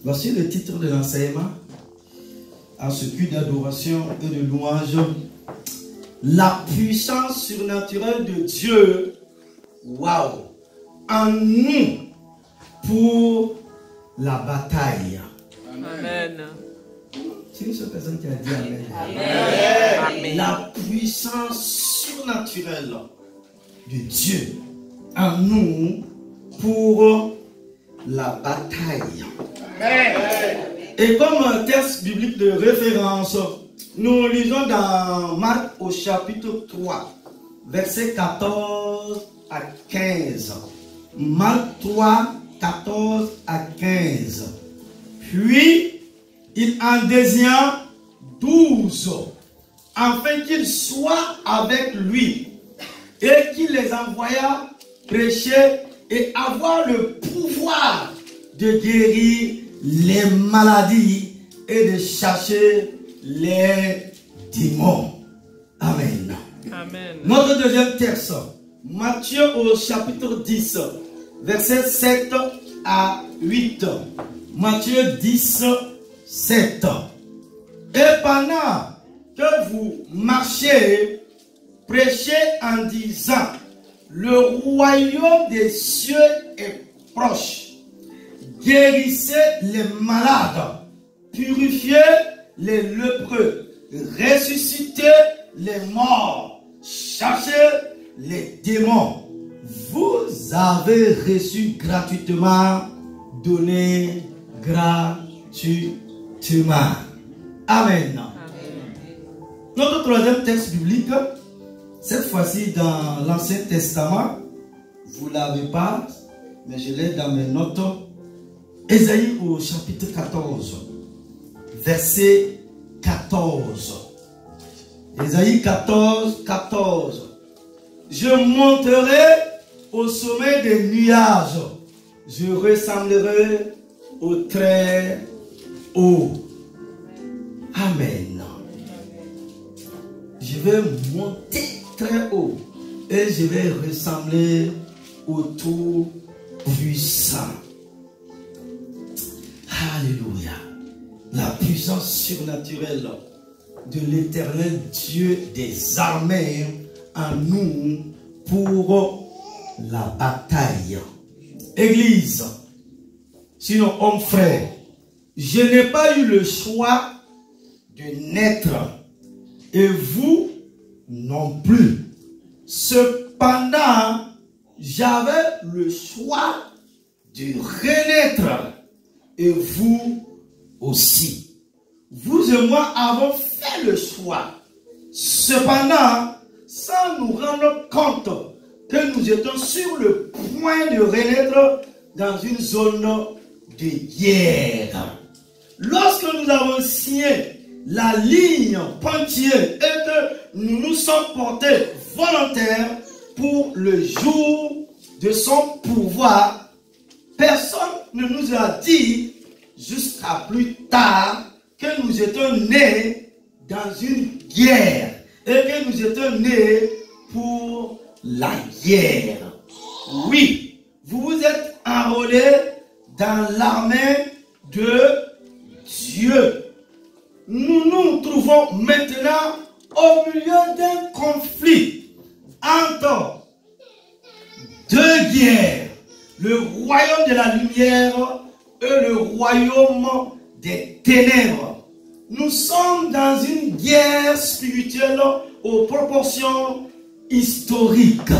Voici le titre de l'enseignement à ce culte d'adoration et de louange. La puissance surnaturelle de Dieu, waouh, en nous pour la bataille. Amen. C'est une seule personne qui a dit Amen. Amen. Amen. La puissance surnaturelle de Dieu en nous pour la bataille. Amen. Et comme texte biblique de référence, nous lisons dans Marc au chapitre 3, versets 14 à 15. Marc 3, 14 à 15. Puis, il en désigna 12, afin qu'ils soient avec lui, et qu'il les envoya prêcher et avoir le pouvoir de guérir les maladies et de chasser les démons. Amen. Amen. Notre deuxième texte, Matthieu au chapitre 10, versets 7 à 8. Matthieu 10, 7. Et pendant que vous marchez, prêchez en disant, le royaume des cieux est proche. Guérissez les malades, purifiez les lépreux, ressuscitez les morts, chassez les démons. Vous avez reçu gratuitement, donné gratuitement. Amen. Notre troisième texte biblique, cette fois-ci dans l'Ancien Testament, vous ne l'avez pas, mais je l'ai dans mes notes. Ésaïe au chapitre 14, verset 14. Ésaïe 14, 14. Je monterai au sommet des nuages, je ressemblerai au très haut. Amen. Je vais monter très haut et je vais ressembler au Tout-Puissant. Alléluia. La puissance surnaturelle de l'Éternel Dieu des armées en nous pour la bataille. Église, sinon homme frère, je n'ai pas eu le choix de naître et vous non plus. Cependant, j'avais le choix de renaître et vous aussi. Vous et moi avons fait le choix. Cependant, sans nous rendre compte que nous étions sur le point de renaître dans une zone de guerre. Lorsque nous avons signé la ligne pointilleuse et que nous nous sommes portés volontaires pour le jour de son pouvoir, personne ne nous a dit jusqu'à plus tard que nous étions nés dans une guerre et que nous étions nés pour la guerre. Oui, vous vous êtes enrôlés dans l'armée de Dieu. Nous nous trouvons maintenant au milieu d'un conflit entre deux guerres, le royaume de la lumière et le royaume des ténèbres. Nous sommes dans une guerre spirituelle aux proportions historiques.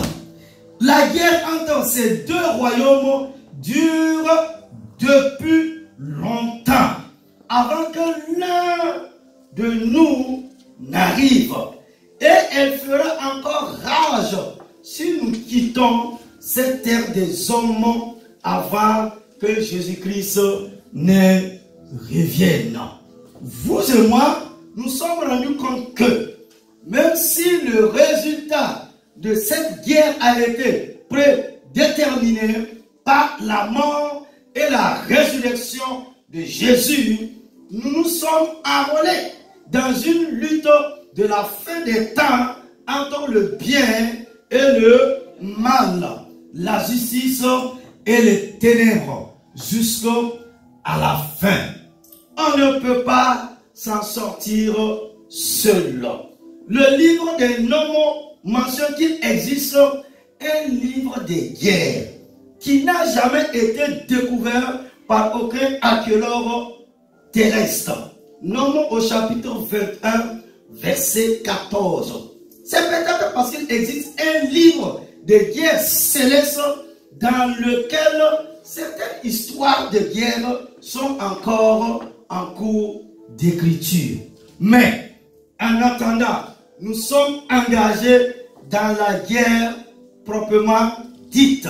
La guerre entre ces deux royaumes dure depuis longtemps, avant que l'un de nous n'arrive. Et elle fera encore rage si nous quittons cette terre des hommes avant que Jésus-Christ ne revienne. Vous et moi, nous sommes rendus compte que même si le résultat de cette guerre a été prédéterminé par la mort et la résurrection de Jésus, nous nous sommes enrôlés dans une lutte de la fin des temps entre le bien et le mal, la justice et les ténèbres, jusqu'à à la fin. On ne peut pas s'en sortir seul. Le livre des Nombres mentionne qu'il existe un livre des guerres qui n'a jamais été découvert par aucun archéologue terrestre. Nombres au chapitre 21, verset 14. C'est peut-être parce qu'il existe un livre de guerre céleste dans lequel certaines histoires de guerre sont encore en cours d'écriture. Mais, en attendant, nous sommes engagés dans la guerre proprement dite.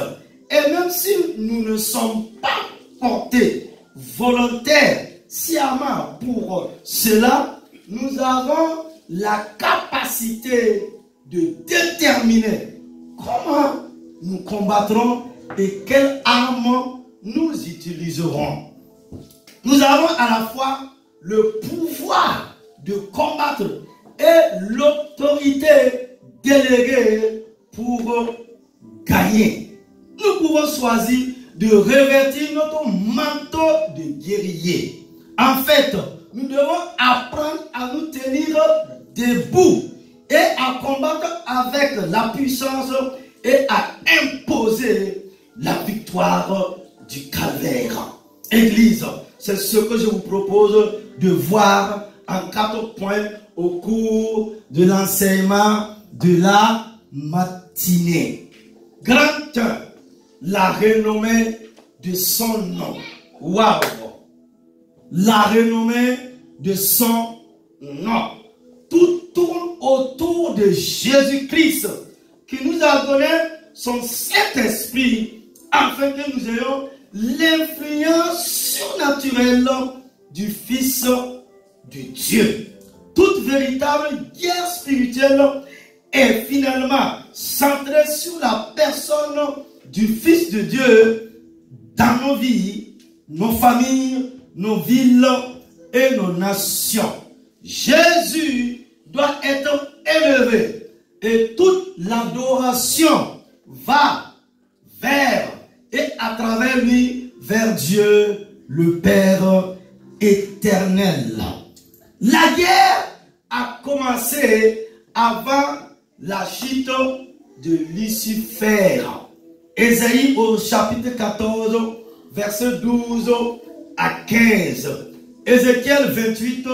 Et même si nous ne sommes pas portés volontaires sciemment pour cela, nous avons la capacité de déterminer comment nous combattrons et quelles armes nous utiliserons. Nous avons à la fois le pouvoir de combattre et l'autorité déléguée pour gagner. Nous pouvons choisir de revêtir notre manteau de guerrier. En fait, nous devons apprendre à nous tenir debout et à combattre avec la puissance et à imposer la victoire du calvaire. Église, c'est ce que je vous propose de voir en 4 points au cours de l'enseignement de la matinée. Grand 1, la renommée de son nom. Waouh! La renommée de son nom. Tout tourne autour de Jésus-Christ qui nous a donné son Saint-Esprit afin que nous ayons l'influence surnaturelle du Fils de Dieu. Toute véritable guerre spirituelle est finalement centrée sur la personne du Fils de Dieu dans nos vies, nos familles, nos villes et nos nations. Jésus doit être élevé et toute l'adoration va vers et à travers lui vers Dieu le Père éternel. La guerre a commencé avant la chute de Lucifer. Ésaïe au chapitre 14, verset 12 à 15. Ézéchiel 28,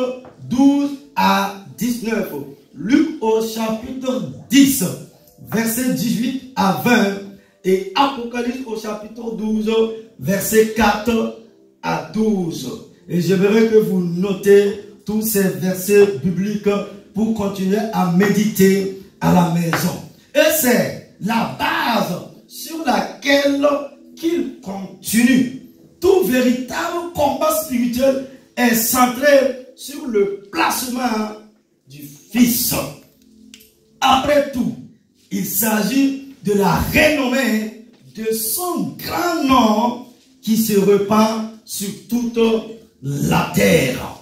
12 à 19. Luc au chapitre 10, verset 18 à 20. Et Apocalypse au chapitre 12, verset 4 à 12. Et j'aimerais que vous notez tous ces versets bibliques pour continuer à méditer à la maison. Et c'est la base sur laquelle qu'il continue. Tout véritable combat spirituel est centré sur le placement du Fils. Après tout, il s'agit de la renommée de son grand nom qui se répand sur toute la terre.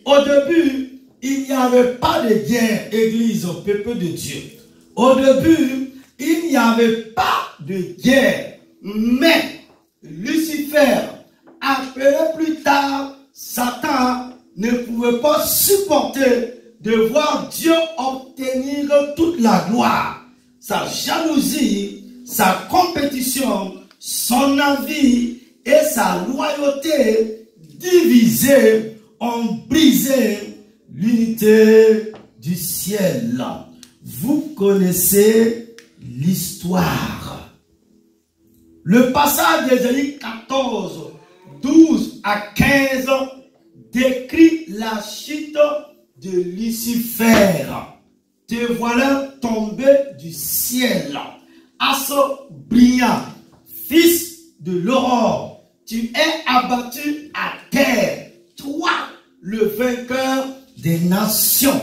Au début, il n'y avait pas de guerre, église, peuple de Dieu. Au début, il n'y avait pas de guerre. Mais Lucifer, appelé plus tard Satan, ne pouvait pas supporter de voir Dieu obtenir toute la gloire. Sa jalousie, sa compétition, son envie et sa loyauté divisés ont brisé l'unité du ciel. Vous connaissez l'histoire. Le passage d'Ésaïe 14, 12 à 15 décrit la chute de Lucifer. Te voilà tombé du ciel, astre brillant, fils de l'aurore. Tu es abattu à terre, toi, le vainqueur des nations.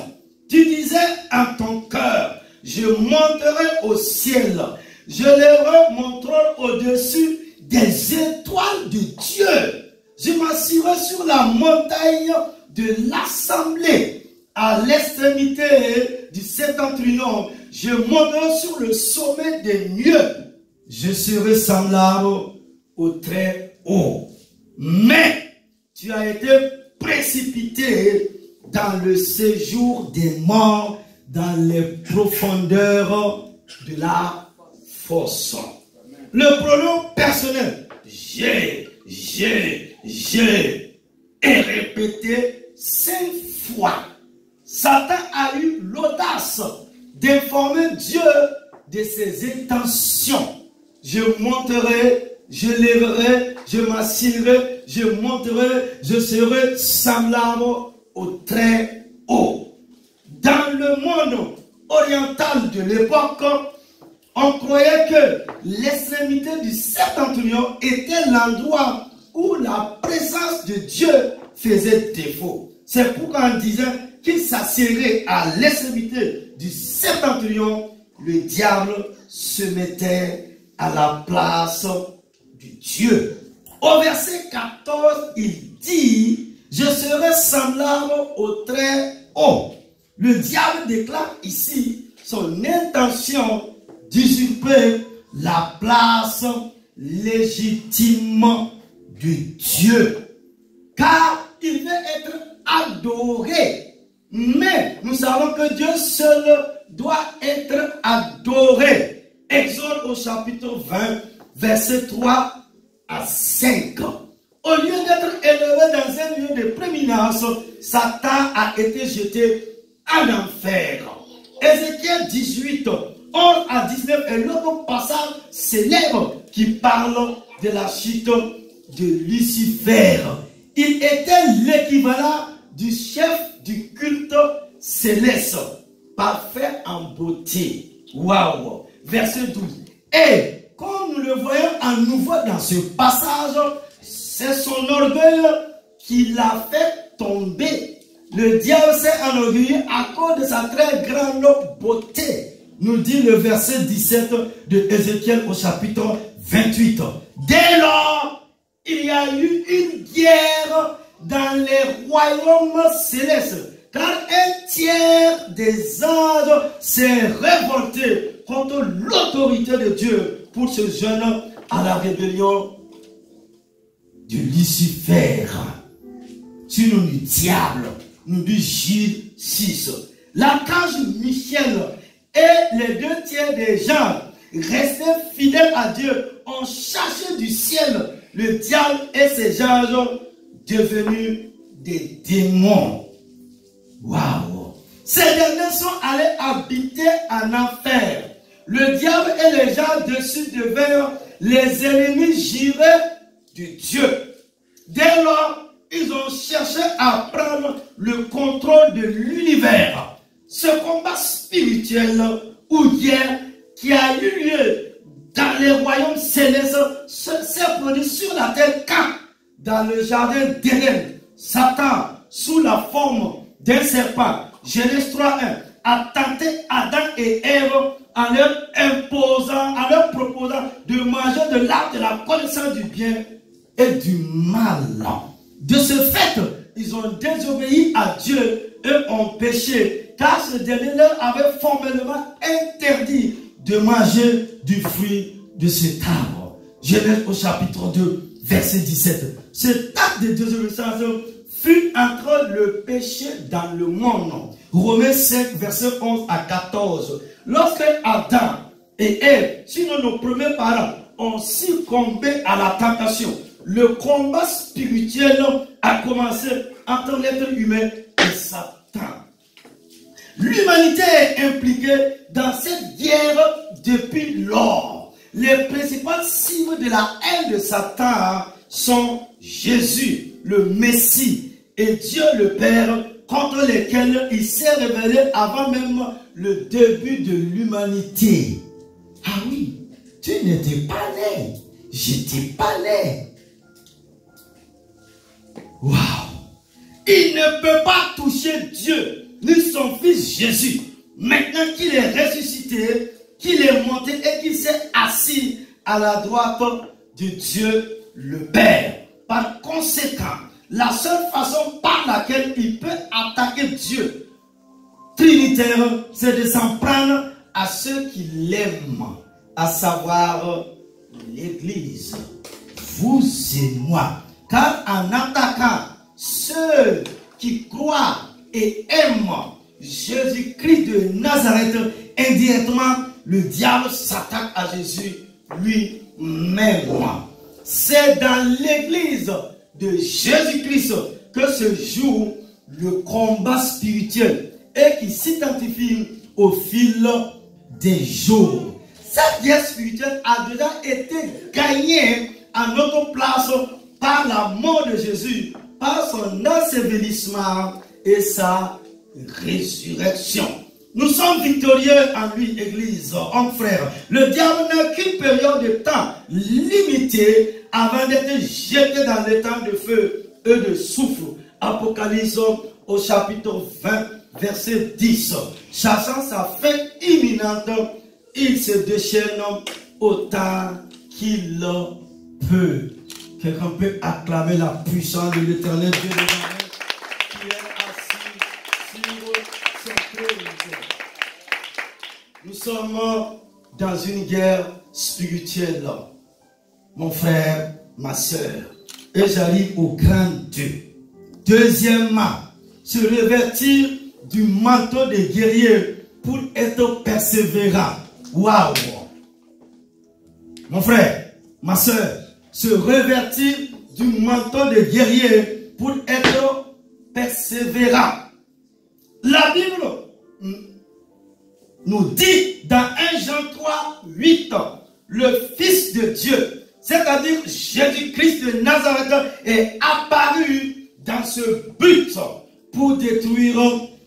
Tu disais en ton cœur, je monterai au ciel, je lèverai mon trône au-dessus des étoiles de Dieu. Je m'assurerai sur la montagne de l'assemblée, à l'extrémité du septentrion. Je monterai sur le sommet des nuées. Je serai semblable au très haut. Mais tu as été précipité dans le séjour des morts, dans les profondeurs de la fosse. Le pronom personnel, j'ai, est répété 5 fois. Satan a eu l'audace d'informer Dieu de ses intentions. Je monterai, je lèverai, je m'assiedrai, je monterai, je serai semblable au très haut. Dans le monde oriental de l'époque, on croyait que l'extrémité du septentrion était l'endroit où la présence de Dieu faisait défaut. C'est pourquoi on disait qu'il s'assierait à l'extrémité du septentrion, le diable se mettait à la place du Dieu. Au verset 14, il dit, je serai semblable au très haut. Le diable déclare ici son intention d'usurper la place légitime du Dieu. Car il veut être adoré. Mais nous savons que Dieu seul doit être adoré. Exode au chapitre 20, verset 3 à 5. Au lieu d'être élevé dans un lieu de prééminence, Satan a été jeté en enfer. Ézéchiel 18, 11 à 19 est l'autre passage célèbre qui parle de la chute de Lucifer. Il était l'équivalent du chef du culte céleste, parfait en beauté. Waouh! Verset 12. Et comme nous le voyons à nouveau dans ce passage, c'est son orgueil qui l'a fait tomber. Le diable s'est enorgueilli à cause de sa très grande beauté, nous dit le verset 17 de Ézéchiel au chapitre 28. Dès lors, il y a eu une guerre dans les royaumes célestes, car un tiers des anges s'est révolté contre l'autorité de Dieu pour se joindre à la rébellion de Lucifer. Sinon, le diable, nous dit Gilles 6. L'archange Michel et les 2 tiers des gens restés fidèles à Dieu ont cherché du ciel le diable et ses anges devenus des démons. Waouh! Ces derniers sont allés habiter en enfer. Le diable et les gens dessus devinrent les ennemis jurés de Dieu. Dès lors, ils ont cherché à prendre le contrôle de l'univers. Ce combat spirituel ou guerre qui a eu lieu dans les royaumes célestes s'est produit sur la terre quand, dans le jardin d'Éden, Satan, sous la forme d'un serpent, Genèse 3:1, a tenté Adam et Ève en leur proposant de manger de l'arbre de la connaissance du bien et du mal. De ce fait, ils ont désobéi à Dieu et ont péché, car ce dernier leur avait formellement interdit de manger du fruit de cet arbre. Genèse au chapitre 2, verset 17. Cet acte de désobéissance fut entre le péché dans le monde. Romains 5, verset 11 à 14. Lorsque Adam et Ève, sinon nos premiers parents, ont succombé à la tentation, le combat spirituel a commencé entre l'être humain et Satan. L'humanité est impliquée dans cette guerre depuis lors. Les principales cibles de la haine de Satan sont Jésus, le Messie, et Dieu le Père, contre lesquels il s'est révélé avant même le début de l'humanité. Ah oui, tu n'étais pas né, j'étais pas né. Waouh! Il ne peut pas toucher Dieu, ni son fils Jésus. Maintenant qu'il est ressuscité, qu'il est monté et qu'il s'est assis à la droite de Dieu le Père. Par conséquent, la seule façon par laquelle il peut attaquer Dieu trinitaire, c'est de s'en prendre à ceux qui l'aiment, à savoir l'Église, vous et moi. Car en attaquant ceux qui croient et aiment Jésus-Christ de Nazareth, indirectement, le diable s'attaque à Jésus lui-même. C'est dans l'église de Jésus-Christ que se joue le combat spirituel et qui s'identifie au fil des jours. Cette guerre spirituelle a déjà été gagnée à notre place par la mort de Jésus, par son ensevelissement et sa résurrection. Nous sommes victorieux en lui, Église, homme frère. Le diable n'a qu'une période de temps limitée avant d'être jeté dans les temps de feu et de souffle. Apocalypse au chapitre 20, verset 10. Chassant sa fin imminente, il se déchaîne autant qu'il peut. Quelqu'un peut acclamer la puissance de l'Éternel Dieu de Nazareth qui est assis sur son trône. Nous sommes dans une guerre spirituelle, mon frère, ma soeur. Et j'arrive au grand 2. Deuxièmement, se revêtir du manteau de guerrier pour être persévérant. Waouh! Mon frère, ma soeur, se revêtir du manteau de guerrier pour être persévérant. La Bible nous dit dans 1 Jean 3, 8, le Fils de Dieu, c'est-à-dire Jésus-Christ de Nazareth, est apparu dans ce but pour détruire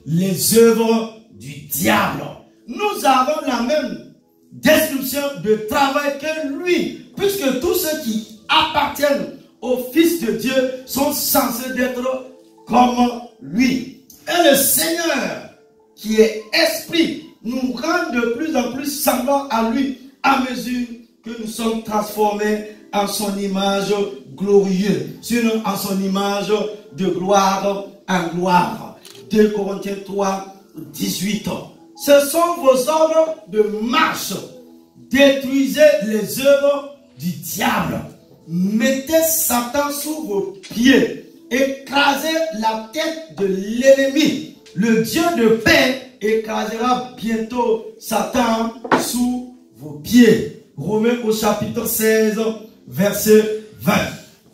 les œuvres du diable. Nous avons la même description de travail que lui, puisque tous ceux qui appartiennent au Fils de Dieu sont censés être comme lui. Et le Seigneur, qui est esprit, nous rend de plus en plus semblants à lui à mesure que nous sommes transformés en son image glorieuse, sinon en son image de gloire en gloire. 2 Corinthiens 3, 18. Ce sont vos ordres de marche. Détruisez les œuvres du diable. Mettez Satan sous vos pieds. Écrasez la tête de l'ennemi. Le Dieu de paix écrasera bientôt Satan sous vos pieds. Romains au chapitre 16, verset 20.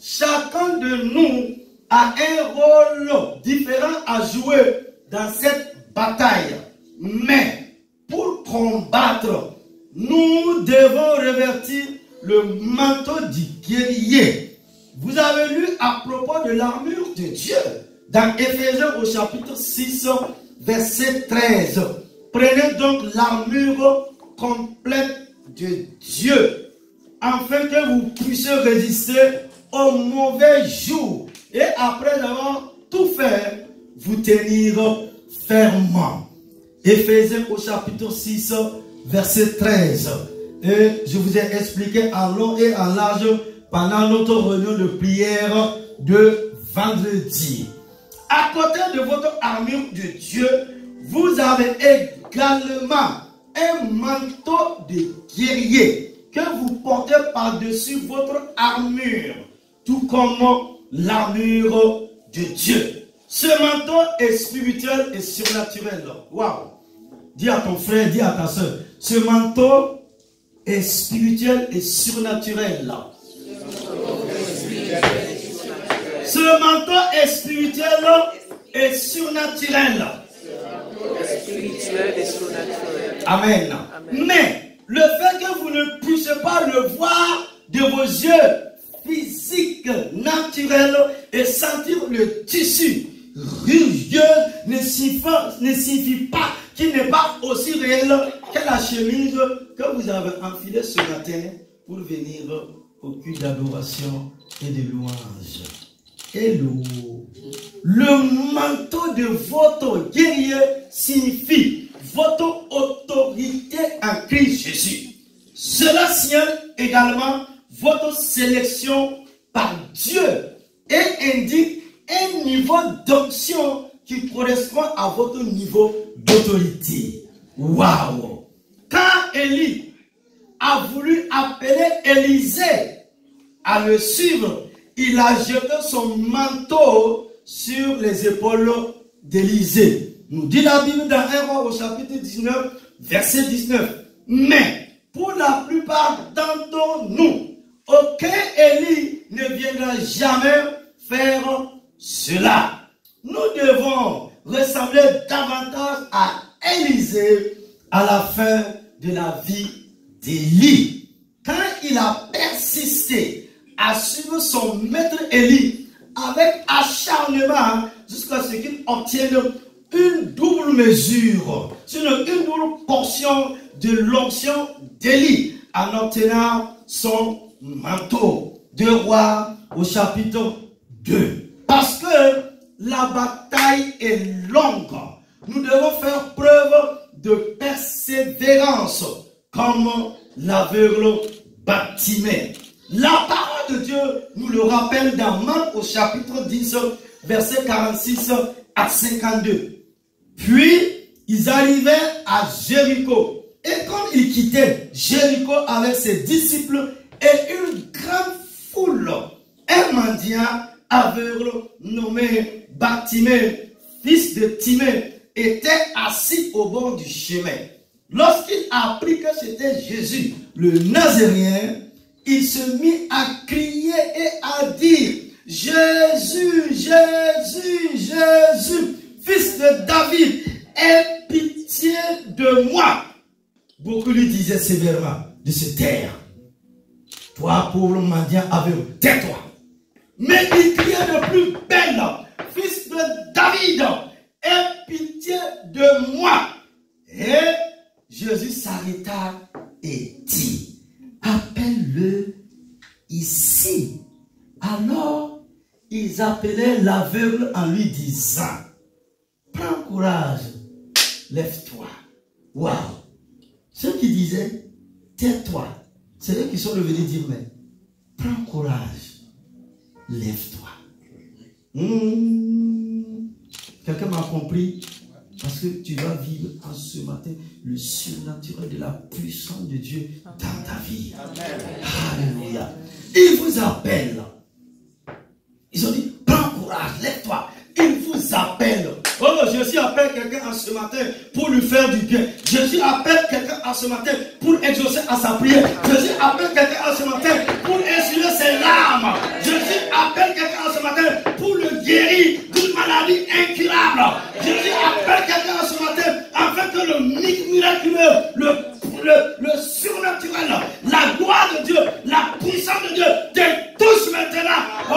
Chacun de nous a un rôle différent à jouer dans cette bataille. Mais pour combattre, nous devons revêtir le manteau du guerrier. Vous avez lu à propos de l'armure de Dieu dans Éphésiens au chapitre 6, verset 13. Prenez donc l'armure complète de Dieu, afin que vous puissiez résister aux mauvais jours et après avoir tout fait, vous tenir fermement. Éphésiens au chapitre 6, verset 13. Et je vous ai expliqué en long et en large pendant notre réunion de prière de vendredi. À côté de votre armure de Dieu, vous avez également un manteau de guerrier que vous portez par-dessus votre armure, tout comme l'armure de Dieu. Ce manteau est spirituel et surnaturel. Waouh! Dis à ton frère, dis à ta soeur, ce manteau est spirituel et surnaturel. Ce manteau est spirituel et surnaturel. Amen. Mais le fait que vous ne puissiez pas le voir de vos yeux physiques, naturels et sentir le tissu rugueux ne signifie pas qu'il n'est pas aussi réel que la chemise que vous avez enfilée ce matin pour venir au culte d'adoration et de louange. Hello. Le manteau de votre guerrier signifie votre autorité en Christ Jésus. Cela signale également votre sélection par Dieu et indique un niveau d'onction qui correspond à votre niveau d'autorité. Waouh! Quand Élie a voulu appeler Élisée à le suivre, il a jeté son manteau sur les épaules d'Élisée. Nous dit la Bible dans 1 Roi au chapitre 19, verset 19. Mais pour la plupart d'entre nous, aucun Élie ne viendra jamais faire cela. Nous devons ressembler davantage à Élisée à la fin de la vie d'Élie. Quand il a persisté à suivre son maître Élie avec acharnement jusqu'à ce qu'il obtienne une double mesure, une double portion de l'onction d'Élie en obtenant son manteau. 2 Rois au chapitre 2. Parce que la bataille est longue, nous devons faire preuve de persévérance comme l'aveugle Bartimée. La parole de Dieu nous le rappelle dans Marc au chapitre 10, verset 46 à 52. Puis, ils arrivaient à Jéricho. Et comme ils quittaient Jéricho avec ses disciples et une grande foule, un mendiant aveugle nommé Bartimée, fils de Timée, était assis au bord du chemin. Lorsqu'il apprit que c'était Jésus, le Nazaréen, il se mit à crier et à dire: Jésus, Jésus, Jésus, fils de David, aie pitié de moi. Beaucoup lui disaient sévèrement de se taire. Toi, pauvre mendiant aveugle, tais-toi. Mais il criait de plus belle: fils de David, aie pitié de moi. Et Jésus s'arrêta et dit: appelle-le ici. Alors, ils appelaient l'aveugle en lui disant: prends courage, lève-toi. Waouh! Ceux qui disaient tais-toi, c'est eux qui sont revenus dire: mais prends courage, lève-toi. Quelqu'un m'a compris? Parce que tu vas vivre en ce matin le surnaturel de la puissance de Dieu dans ta vie. Alléluia. Il vous appelle. Ils ont dit: prends courage, lève-toi. Il vous appelle. Oh, Jésus appelle quelqu'un en ce matin pour lui faire du bien. Jésus appelle quelqu'un en ce matin pour exaucer à sa prière. Jésus appelle quelqu'un en ce matin pour essuyer ses larmes. Jésus appelle quelqu'un en ce matin pour le guérir d'une maladie incurable. Jésus appelle quelqu'un en ce matin afin que le miraculeux, le surnaturel, la gloire de Dieu, la puissance de Dieu te touche maintenant. Oh,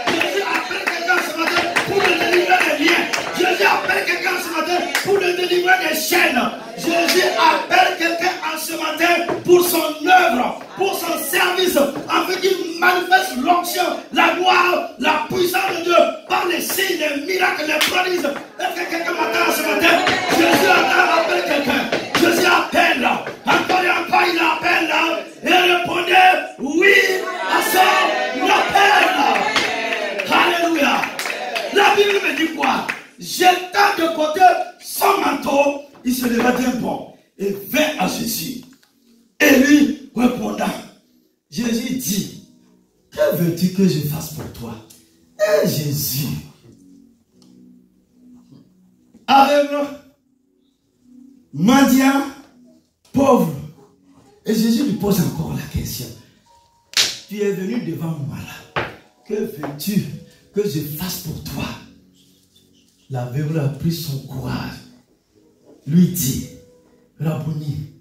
Jésus appelle quelqu'un ce matin pour le délivrer des liens. Jésus appelle quelqu'un ce matin pour le délivrer des chaînes. Jésus appelle quelqu'un en ce matin pour son œuvre, pour son service, afin qu'il manifeste l'onction, la gloire, la puissance de Dieu par les signes, les miracles, les prodiges. Est-ce que quelqu'un m'attend ce matin? Jésus appelle quelqu'un. Jésus appelle. Encore et encore, il appelle. Et répondait oui à son appel. Alléluia. La Bible me dit quoi? Jetant de côté son manteau, il se leva d'un bond et vint à Jésus. Et lui répondant, Jésus dit: que veux-tu que je fasse pour toi? Et Jésus, aveugle, mendiant, pauvre. Et Jésus lui pose encore la question: tu es venu devant moi là. Que veux-tu que je fasse pour toi? L'aveugle a pris son courage, lui dit: Rabouni,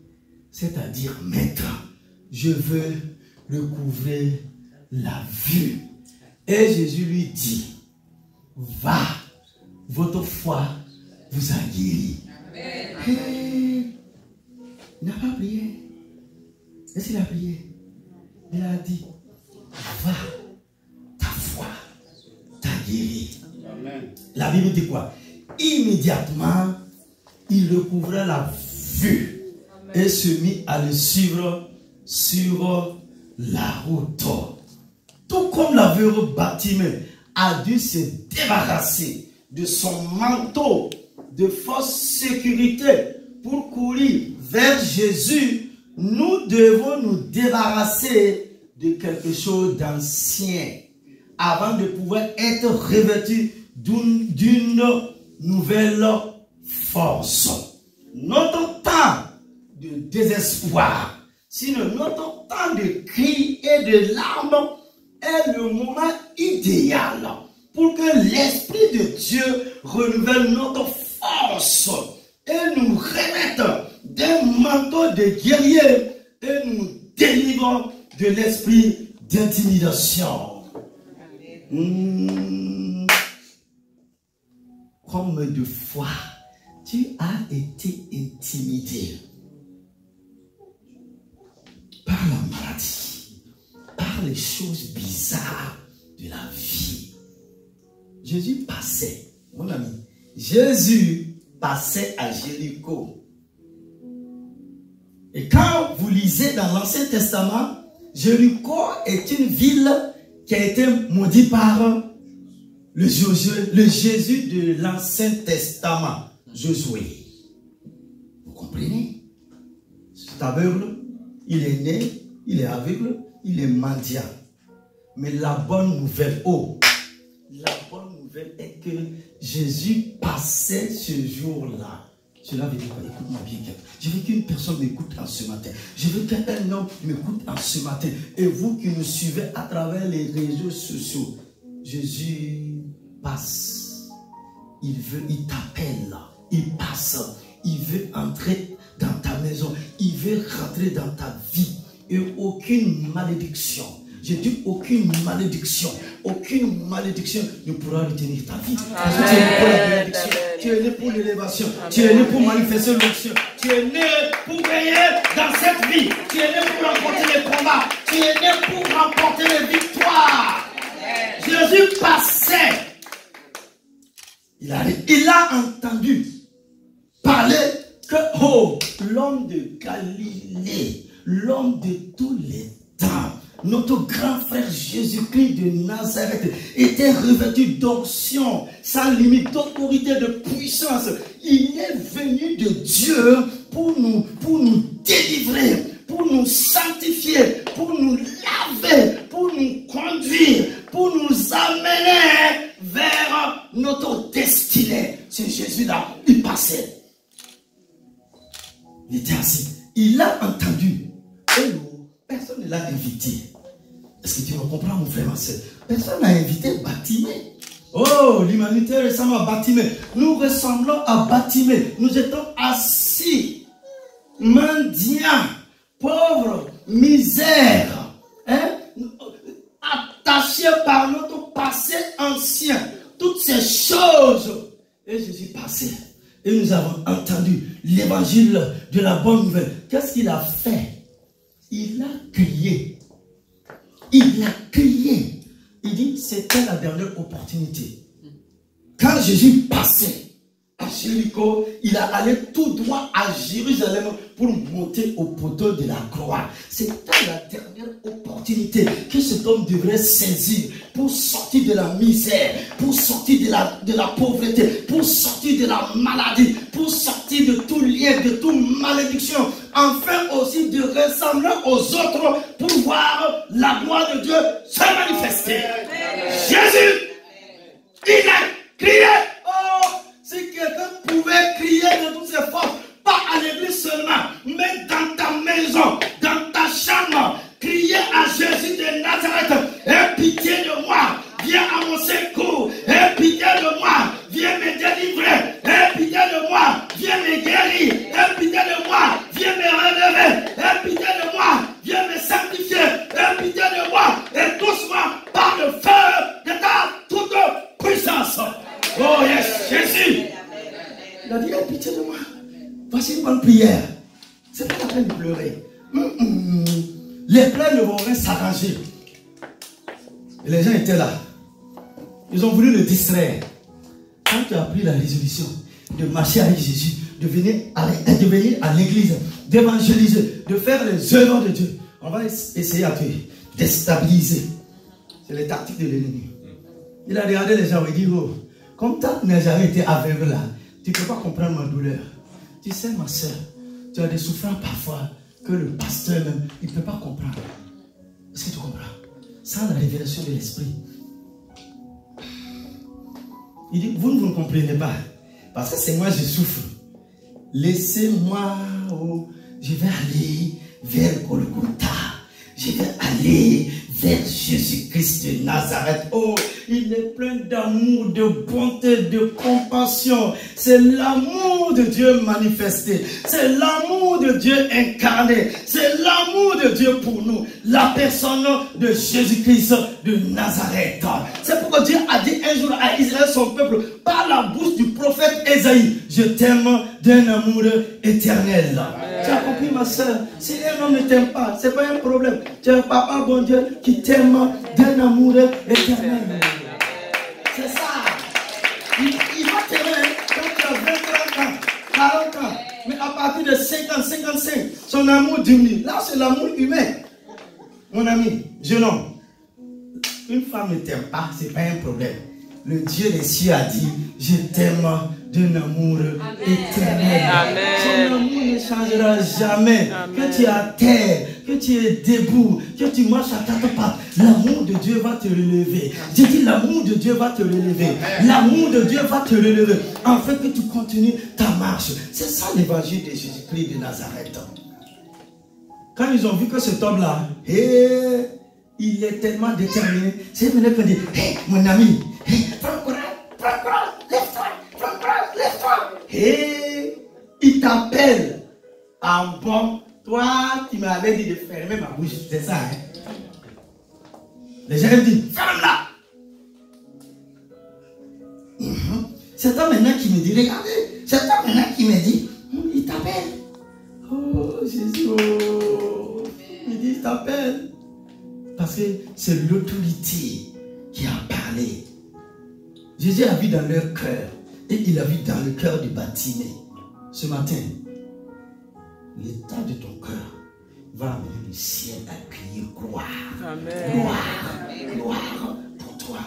c'est-à-dire maître, je veux recouvrer la vue. Et Jésus lui dit: va, votre foi vous a guéri. Il n'a pas prié. Est-ce qu'il a prié? Il a dit: va, ta foi t'a guéri. Amen. La Bible dit quoi? Immédiatement, il recouvrait la vue. Amen. Et se mit à le suivre sur la route. Tout comme l'aveugle Bartimée a dû se débarrasser de son manteau de fausse sécurité pour courir vers Jésus, nous devons nous débarrasser de quelque chose d'ancien avant de pouvoir être revêtus d'une nouvelle force. Notre temps de désespoir, sinon notre temps de cris et de larmes est le moment idéal pour que l'Esprit de Dieu renouvelle notre force et nous remette d'un manteau de guerrier et nous délivre de l'esprit d'intimidation. Combien de fois tu as été intimidé par la maladie, par les choses bizarres de la vie? Jésus passait, mon ami, Jésus passait à Jéricho. Et quand vous lisez dans l'Ancien Testament, Jéricho est une ville qui a été maudite par le Jésus de l'Ancien Testament, Josué. Vous comprenez? C'est aveugle, il est né, il est aveugle, il est mendiant. Mais la bonne nouvelle, la bonne nouvelle est que Jésus passait ce jour-là. Cela veut dire quoi? Écoute-moi bien. Je veux qu'une personne m'écoute en ce matin. Je veux qu'un homme m'écoute en ce matin. Et vous qui nous suivez à travers les réseaux sociaux, Jésus passe. Il t'appelle. Il passe. Il veut entrer dans ta maison. Il veut rentrer dans ta vie. Et aucune malédiction. Je dis aucune malédiction ne pourra retenir ta vie. Parce que tu es né pour la bénédiction, tu es né pour l'élévation, tu es né pour manifester l'onction, tu es né pour gagner dans cette vie, tu es né pour remporter les combats, tu es né pour remporter les victoires. Jésus passait, il a entendu parler que l'homme de Galilée, l'homme de tous les temps, notre grand frère Jésus-Christ de Nazareth était revêtu d'onction, sans limite, d'autorité, de puissance. Il est venu de Dieu pour nous délivrer, pour nous sanctifier, pour nous laver, pour nous conduire, pour nous amener vers notre destinée. C'est Jésus-là, il passait. Il était assis. Il a entendu. Et personne ne l'a invité. Est-ce que tu me comprends, mon frère, ma soeur? Personne n'a invité Bartimée. Oh, l'humanité ressemble à Bartimée. Nous ressemblons à Bartimée. Nous étions assis, mendiants, pauvres, misères, attachés par notre passé ancien. Toutes ces choses. Et Jésus passait. Et nous avons entendu l'évangile de la bonne nouvelle. Qu'est-ce qu'il a fait? Il a crié. Il a crié. Il dit, c'était la dernière opportunité. Quand Jésus passait à Jéricho, il a allé tout droit à Jérusalem pour monter au poteau de la croix. C'était la dernière opportunité que cet homme devrait saisir pour sortir de la misère, pour sortir de la pauvreté, pour sortir de la maladie, pour sortir de tout lien, de toute malédiction, enfin aussi de ressembler aux autres pour voir la gloire de Dieu se manifester. Jésus, il a crié. Oh, si quelqu'un pouvait crier de toutes ses forces, pas à l'église seulement, mais dans ta maison, dans ta chambre, crier à Jésus de Nazareth, aie pitié de moi, viens à mon secours, aie pitié de moi, viens me délivrer, aie pitié de moi, viens me guérir, aie pitié de moi, viens me relever, aie pitié de moi, viens me sanctifier, aie pitié de moi, et doucement par le feu de ta toute puissance. Oh yes, Jésus. Il a dit, aie pitié de moi. Voici une bonne prière. C'est pas la peine de pleurer. Les pleurs ne vont rien s'arranger. Et les gens étaient là. Ils ont voulu le distraire. Quand tu as pris la résolution de marcher avec Jésus, de venir à l'église, d'évangéliser, de faire les œuvres de Dieu, on va essayer à te déstabiliser. C'est les tactiques de l'ennemi. Il a regardé les gens et dit, oh, comme tu n'as jamais été aveugle là, tu ne peux pas comprendre ma douleur. Tu sais, ma soeur, tu as des souffrances parfois que le pasteur même, il ne peut pas comprendre. Est-ce que tu comprends? Sans la révélation de l'esprit, Il dit, vous ne comprenez pas. Parce que c'est moi, je souffre. Laissez-moi, je vais aller vers Golgotha. Je vais aller vers Jésus-Christ de Nazareth. Oh, il est plein d'amour, de bonté, de compassion. C'est l'amour de Dieu manifesté. C'est l'amour de Dieu incarné. C'est l'amour de Dieu pour nous. La personne de Jésus-Christ de Nazareth. C'est pourquoi Dieu a dit un jour à Israël, son peuple, par la bouche du prophète Ésaïe, je t'aime d'un amour éternel. Tu as compris, ma soeur? Si un homme ne t'aime pas, ce n'est pas un problème. Tu as un papa, bon Dieu, qui t'aime d'un amour éternel. C'est ça. Il va t'aimer quand tu as 20, 30 ans, 40 ans. Mais à partir de 50, 55, son amour diminue. Là, c'est l'amour humain. Mon ami, jeune homme, une femme ne t'aime pas, ce n'est pas un problème. Le Dieu des cieux a dit, je t'aime d'un amour éternel. Amen. Son amour ne changera jamais. Amen. Que tu es à terre, que tu es debout, que tu marches à quatre pattes, l'amour de Dieu va te relever. J'ai dit, l'amour de Dieu va te relever. L'amour de Dieu va te relever. En fait, que tu continues ta marche. C'est ça l'évangile de Jésus-Christ de Nazareth. Quand ils ont vu que cet homme-là, il est tellement déterminé, c'est maintenant qu'on dit, hé, mon ami, prends courage, lève-toi. Et il t'appelle en bon. Toi, tu m'avais dit de fermer ma bouche. C'est ça, hein? Les gens me disent, ferme-la. C'est toi maintenant qui me dit, regardez, c'est toi maintenant qui me dit, il t'appelle. Oh, Jésus, oh. Il dit, il t'appelle. Parce que c'est l'autorité qui a parlé. Jésus a vu dans leur cœur. Et il a vu dans le cœur du bâtiment. Ce matin, l'état de ton cœur va amener le ciel à crier gloire. Amen. Gloire, gloire pour toi.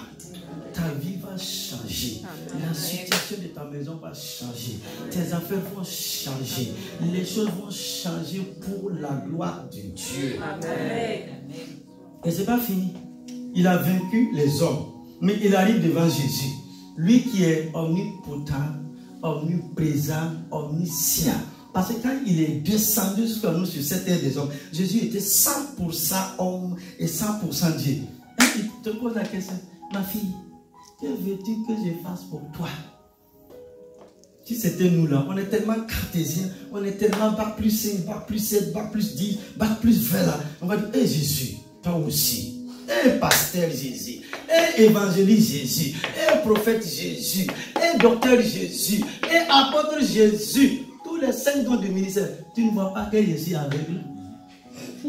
Ta vie va changer. Amen. La situation de ta maison va changer. Tes affaires vont changer. Les choses vont changer pour la gloire de Dieu. Amen. Et ce n'est pas fini. Il a vaincu les hommes. Mais il arrive devant Jésus. Lui qui est omnipotent, omniprésent, omniscient. Parce que quand il est descendu sur nous sur cette terre des hommes, Jésus était 100% homme et 100% Dieu. Et il te pose la question, ma fille, que veux-tu que je fasse pour toi? Si c'était nous là, on est tellement cartésiens, on est tellement bac plus 5, bac plus 7, bac plus 10, bac plus 20 là. On va dire, hé Jésus, toi aussi. Et pasteur Jésus, et évangéliste Jésus, et prophète Jésus, et docteur Jésus, et apôtre Jésus. Tous les 5 dons du ministère, tu ne vois pas que je suis aveugle.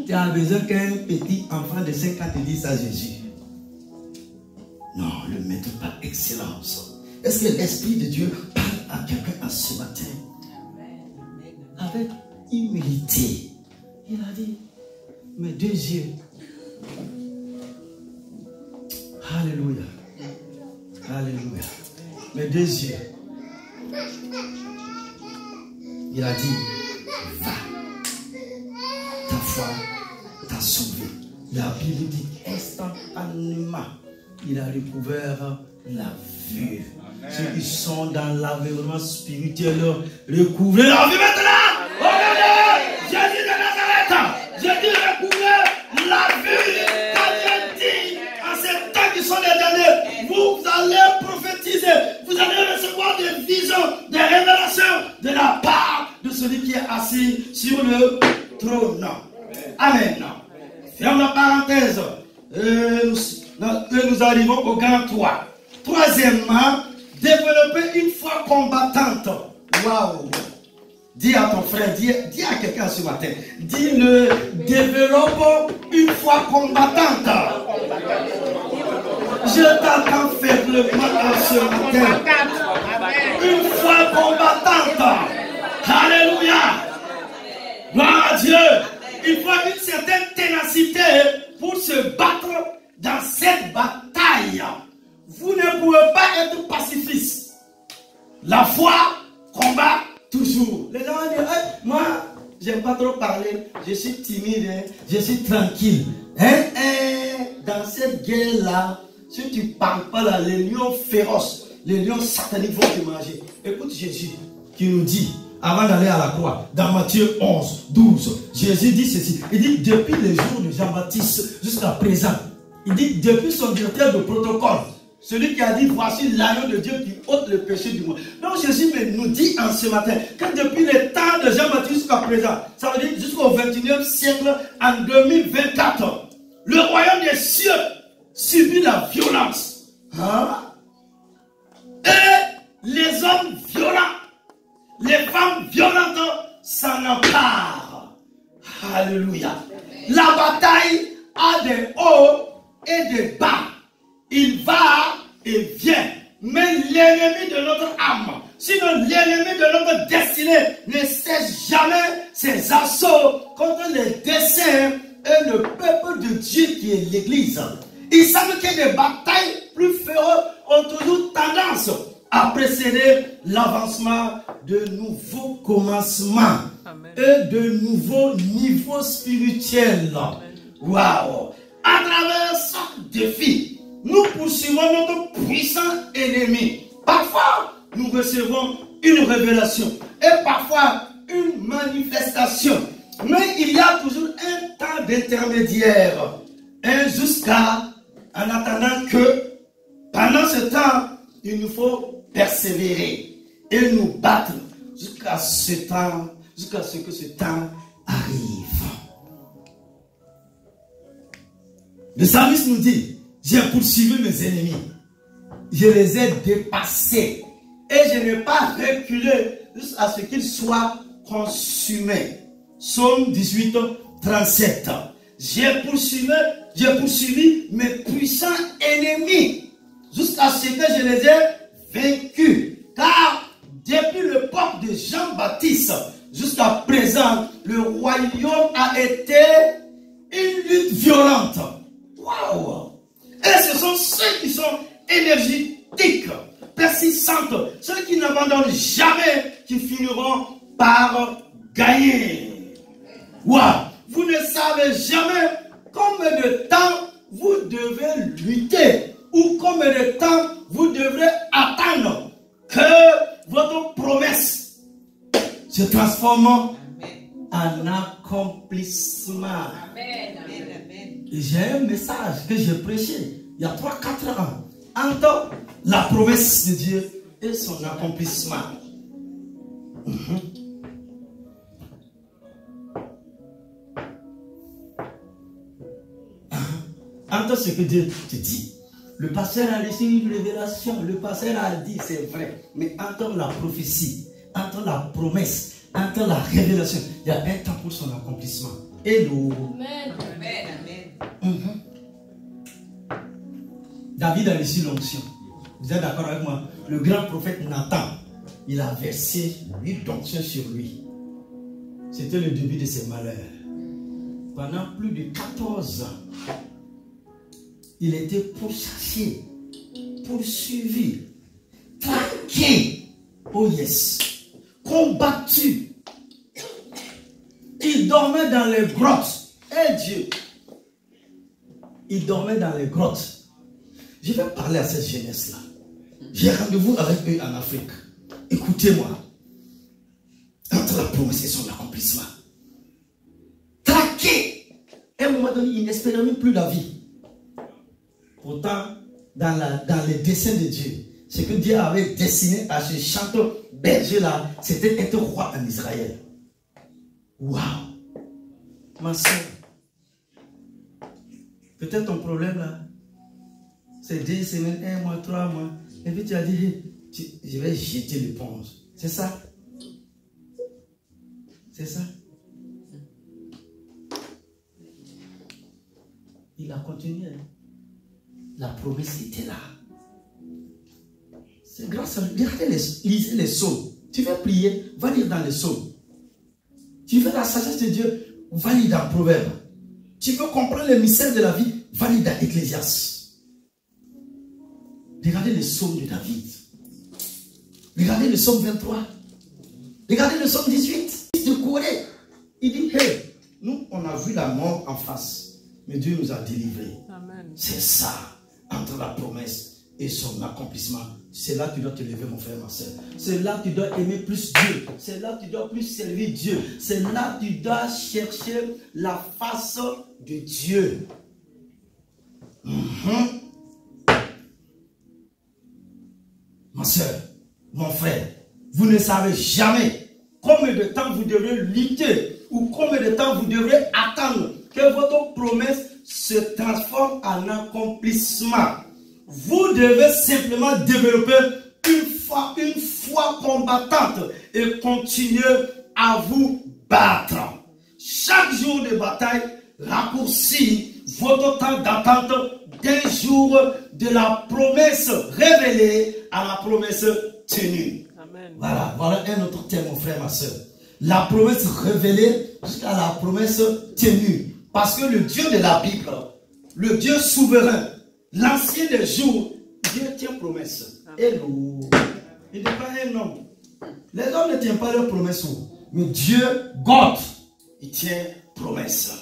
Tu as besoin qu'un petit enfant de 5 ans te dise à Jésus. Non, le maître par excellence. Est-ce que l'Esprit de Dieu parle à quelqu'un en ce matin? Avec humilité, il a dit, mes deux yeux. Alléluia. Alléluia. Mes deux yeux. Il a dit, va. Ta foi t'a sauvé. La Bible dit, instantanément, il a recouvert la vue. Ceux qui sont dans l'environnement spirituel, recouvrez la vue maintenant. Regardez, Jésus de Nazareth. Jésus recouvre la vue. Qui sont les derniers, vous allez prophétiser, vous allez recevoir des visions, des révélations de la part de celui qui est assis sur le trône. Amen. Ferme la parenthèse. Nous arrivons au grand 3. Troisièmement, développer une foi combattante. Waouh! Dis à ton frère, dis à quelqu'un ce matin, dis-le, développe une foi combattante. Je t'attends faiblement ce matin. Une foi combattante. Alléluia. Gloire à Dieu. Il faut une certaine ténacité pour se battre dans cette bataille. Vous ne pouvez pas être pacifiste. La foi combat toujours. Les gens disent, hey, moi, j'aime pas trop parler. Je suis timide, hein, je suis tranquille. Dans cette guerre-là, si tu ne parles pas là, les lions féroces, les lions sataniques vont te manger. Écoute Jésus qui nous dit, avant d'aller à la croix, dans Matthieu 11, 12, Jésus dit ceci. Il dit, depuis les jours de Jean-Baptiste jusqu'à présent, il dit, depuis son directeur de protocole, celui qui a dit, voici l'agneau de Dieu qui ôte le péché du monde. Donc Jésus nous dit en ce matin que depuis le temps de Jean-Baptiste jusqu'à présent, ça veut dire jusqu'au 21e siècle, en 2024, le royaume des cieux subit la violence. Hein? Et les hommes violents, les femmes violentes s'en emparent. Alléluia. La bataille a des hauts et des bas. Il va et vient. Mais l'ennemi de notre âme, sinon l'ennemi de notre destinée, ne cesse jamais ses assauts contre les desseins et le peuple de Dieu qui est l'Église. Il semble que des batailles plus féroces ont toujours tendance à précéder l'avancement de nouveaux commencements. Amen. Et de nouveaux niveaux spirituels. Waouh! À travers ce défi, nous poursuivons notre puissant ennemi. Parfois, nous recevons une révélation et parfois une manifestation. Mais il y a toujours un temps d'intermédiaire. Et jusqu'à, en attendant que, pendant ce temps, il nous faut persévérer et nous battre jusqu'à ce temps, jusqu'à ce que ce temps arrive. Le psalmiste nous dit, j'ai poursuivi mes ennemis, je les ai dépassés et je n'ai pas reculé jusqu'à ce qu'ils soient consumés. Psaume 18, 37. J'ai poursuivi mes puissants ennemis jusqu'à ce que je les ai vaincus. Car depuis l'époque de Jean-Baptiste jusqu'à présent, le royaume a été une lutte violente. Waouh! Et ce sont ceux qui sont énergétiques, persistantes, ceux qui n'abandonnent jamais, qui finiront par gagner. Waouh! Vous ne savez jamais combien de temps vous devez lutter ou combien de temps vous devrez attendre que votre promesse se transforme en accomplissement. J'ai un message que j'ai prêché il y a 3-4 ans entre la promesse de Dieu et son accomplissement. Entre ce que Dieu te dit. Le pasteur a reçu une révélation, le pasteur a dit c'est vrai, mais entre la prophétie, entre la promesse, entre la révélation, il y a un temps pour son accomplissement. Hello. Amen. Amen. David a reçu l'onction. Vous êtes d'accord avec moi? Le grand prophète Nathan, il a versé une onction sur lui. C'était le début de ses malheurs. Pendant plus de 14 ans, il était pourchassé, poursuivi, traqué, oh yes, combattu. Il dormait dans les grottes. Eh Dieu! Il dormait dans les grottes. Je vais parler à cette jeunesse-là. J'ai rendez-vous avec eux en Afrique. Écoutez-moi. Entre la promesse et son accomplissement. Traqué. À un moment donné, il n'espérait même plus la vie. Pourtant, dans les desseins de Dieu, ce que Dieu avait destiné à ce chanteur berger-là, c'était être roi en Israël. Waouh! Ma soeur, peut-être ton problème là, c'est 2 semaines, 1 mois, 3 mois, et puis tu as dit, je vais jeter l'éponge. C'est ça? C'est ça? Il a continué. La promesse était là. C'est grâce à lui. Lisez les psaumes. Tu veux prier, va lire dans les psaumes. Tu veux la sagesse de Dieu, va lire dans Proverbes. Tu veux comprendre le mystère de la vie, va lire dans Ecclésiaste. Regardez les psaumes de David. Regardez le psaume 23. Regardez le psaume 18. De Corée. Il dit, hey, nous, on a vu la mort en face, mais Dieu nous a délivrés. C'est ça, entre la promesse et son accomplissement, c'est là que tu dois te lever, mon frère, ma soeur. C'est là que tu dois aimer plus Dieu. C'est là que tu dois plus servir Dieu. C'est là que tu dois chercher la face de Dieu. Ma soeur, mon frère, vous ne savez jamais combien de temps vous devrez lutter ou combien de temps vous devrez attendre que votre promesse se transforme en accomplissement. Vous devez simplement développer une foi combattante et continuer à vous battre. Chaque jour de bataille raccourcit votre temps d'attente d'un jour de la promesse révélée à la promesse tenue. Amen. Voilà un autre thème, mon frère, ma soeur. La promesse révélée jusqu'à la promesse tenue. Parce que le Dieu de la Bible, le Dieu souverain, l'ancien des jours, Dieu tient promesse. Hello. Il n'est pas un homme. Les hommes ne tiennent pas leurs promesses. Mais Dieu, God, il tient promesse.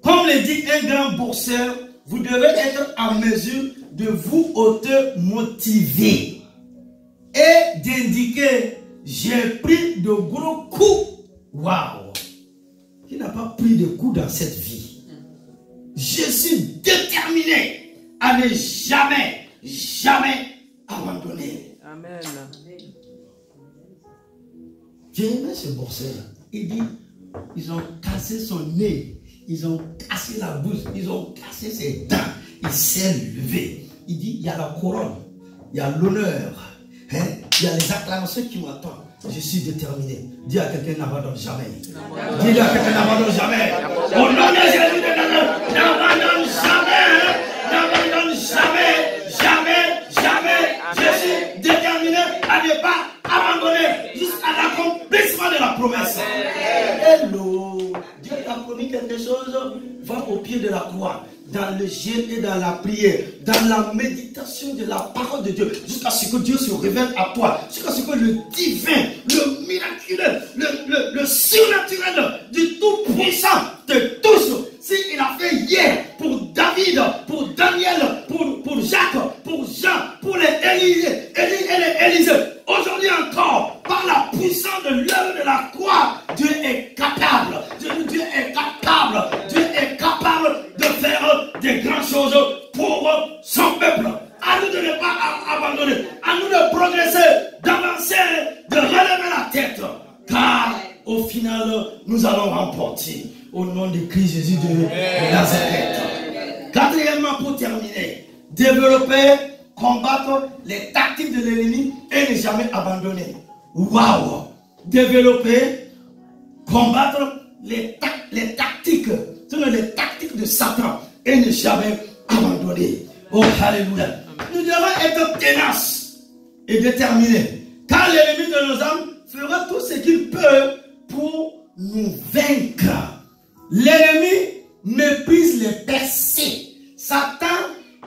Comme le dit un grand boxeur, vous devez être en mesure de vous auto-motiver et d'indiquer: j'ai pris de gros coups. Waouh! Qui n'a pas pris de coups dans cette vie? Je suis déterminé à ne jamais abandonner. Amen. J'ai aimé ce boxeur-là. Il dit: ils ont cassé son nez, ils ont cassé la bouche, ils ont cassé ses dents. Il s'est levé. Il dit: il y a la couronne, il y a l'honneur, hein? Il y a les acclamations qui m'attendent. Je suis déterminé. Dis à quelqu'un: n'abandonne jamais. Dis à quelqu'un: n'abandonne jamais. Au nom de Jésus de Nazareth, n'abandonne jamais. N'abandonne jamais. Je suis déterminé à ne pas abandonner jusqu'à l'accomplissement de la promesse. Hello. Dieu t'a promis quelque chose. Va au pied de la croix, dans le jeûne et dans la prière, dans la méditation de la parole de Dieu, jusqu'à ce que Dieu se révèle à toi, jusqu'à ce que le divin, le miraculeux, le surnaturel du Tout-Puissant te touche. S'il a fait hier pour David, pour Daniel, pour Jacques, pour Jean, pour les Élisée, aujourd'hui encore, par la puissance de l'œuvre de la croix, Dieu est capable. Dieu est capable de faire des grandes choses pour son peuple. À nous de ne pas abandonner, à nous de progresser, d'avancer, de relever la tête, car au final, nous allons remporter au nom de Christ Jésus de Nazareth. Quatrièmement, pour terminer, développer, combattre les tactiques de l'ennemi et ne jamais abandonner. Waouh! Développer, combattre les tactiques de Satan et ne jamais abandonner. Oh, alléluia. Nous devons être tenaces et déterminés, car l'ennemi de nos âmes fera tout ce qu'il peut pour nous vaincre. L'ennemi méprise les percées. Satan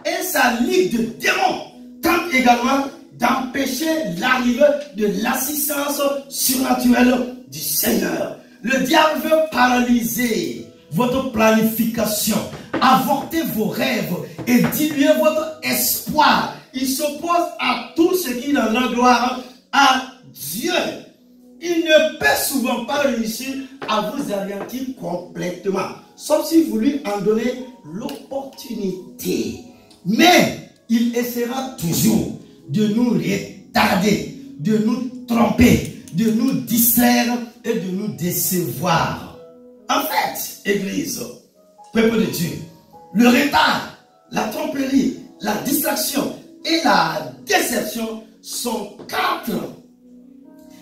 et sa ligue de démons tentent également d'empêcher l'arrivée de l'assistance surnaturelle du Seigneur. Le diable veut paralyser votre planification, avorter vos rêves et diluer votre espoir. Il s'oppose à tout ce qui donne la gloire à Dieu. Il ne peut souvent pas réussir à vous anéantir complètement, sauf si vous lui en donnez l'opportunité. Mais il essaiera toujours de nous retarder, de nous tromper, de nous distraire et de nous décevoir. En fait, Église, peuple de Dieu, le retard, la tromperie, la distraction et la déception sont 4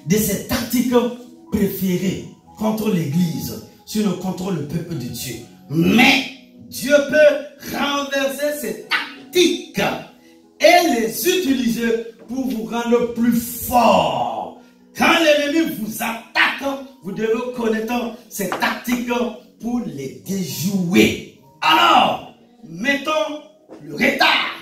de ces tactiques préférées contre l'Église, sinon contre le peuple de Dieu. Mais Dieu peut renverser ces tactiques et les utiliser pour vous rendre plus fort. Quand l'ennemi vous attaque, vous devez connaître ces tactiques pour les déjouer. Alors, mettons le retard,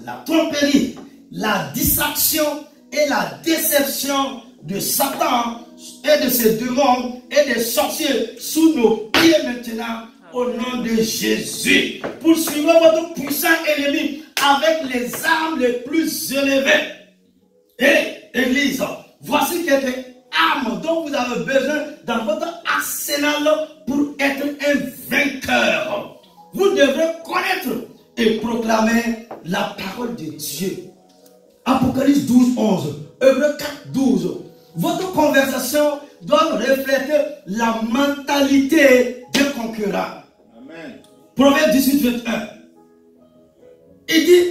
la tromperie, la distraction et la déception de Satan et de ses démons et des sorciers sous nos pieds maintenant au nom de Jésus. Poursuivez votre puissant ennemi avec les armes les plus élevées. Et Église, voici quelques armes dont vous avez besoin dans votre arsenal pour être un vainqueur. Vous devrez connaître et proclamer la parole de Dieu. Apocalypse 12, 11, Hébreux 4, 12. Votre conversation doit refléter la mentalité d'un concurrent. Amen. Proverbe 18, 21. Il dit,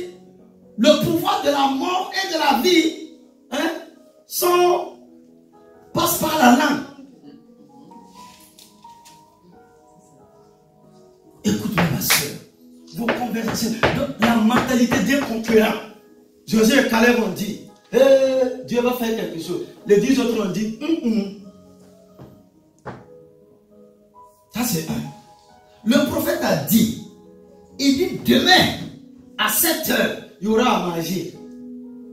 le pouvoir de la mort et de la vie passe par la langue. Écoute-moi, ma soeur. Vos conversations, la mentalité d'un concurrent. Josué et Caleb ont dit, Dieu va faire quelque chose. Les 10 autres ont dit, Ça c'est un. Le prophète a dit, il dit demain, à 7 heures, il y aura à manger.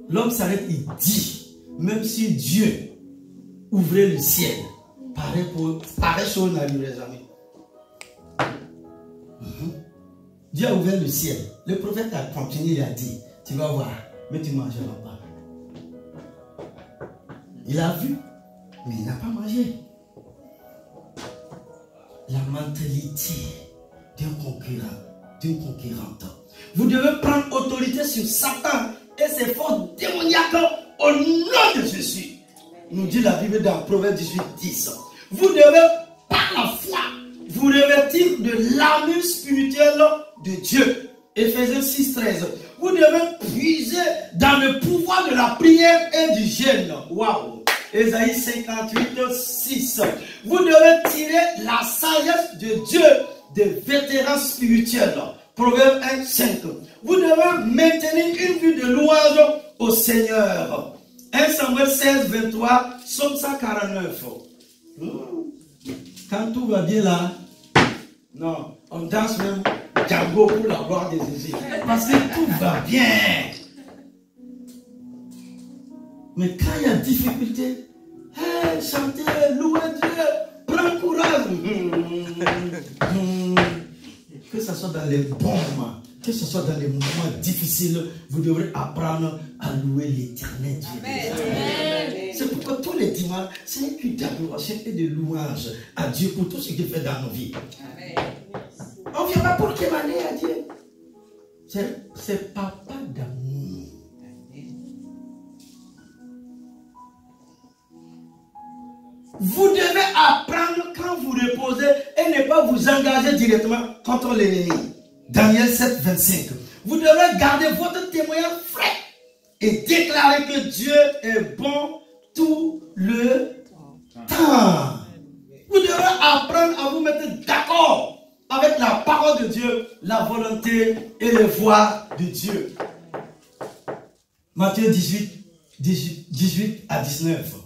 L'homme s'arrête, il dit, même si Dieu ouvrait le ciel, pareil chose n'a eu les amis. Dieu a ouvert le ciel. Le prophète a continué, il a dit, tu vas voir, mais tu ne mangeras pas. Il a vu, mais il n'a pas mangé. La mentalité d'un concurrent, d'une concurrente. Vous devez prendre autorité sur Satan et ses forces démoniaques au nom de Jésus. Nous dit la Bible dans Proverbe 18, 10. Vous devez, par la foi, vous revêtir de l'armure spirituelle de Dieu. Éphésiens 6, 13. Vous devez puiser dans le pouvoir de la prière et du jeûne. Waouh! Ésaïe 58, 6. Vous devez tirer la sagesse de Dieu des vétérans spirituels. Proverbe 1, 5. Vous devez maintenir une vie de louange au Seigneur. 1 Samuel 16, 23, Psaume 149. Quand tout va bien là, non, on danse même Django pour la gloire des Jésus. Parce que tout va bien. Mais quand il y a difficulté, chantez, louez Dieu, prends courage. Que ce soit dans les bons moments, que ce soit dans les moments difficiles, vous devrez apprendre à louer l'Éternel Dieu. C'est pourquoi tous les dimanches, c'est un culte d'adoration et de louange à Dieu pour tout ce qu'il fait dans nos vies. Amen. On ne vient pas pour témoigner à Dieu. C'est papa d'amour. Vous devez apprendre quand vous reposez et ne pas vous engager directement contre l'ennemi. Daniel 7, 25. Vous devez garder votre témoignage frais et déclarer que Dieu est bon tout le temps. Vous devez apprendre à vous mettre d'accord avec la parole de Dieu, la volonté et les voies de Dieu. Matthieu 18 à 19.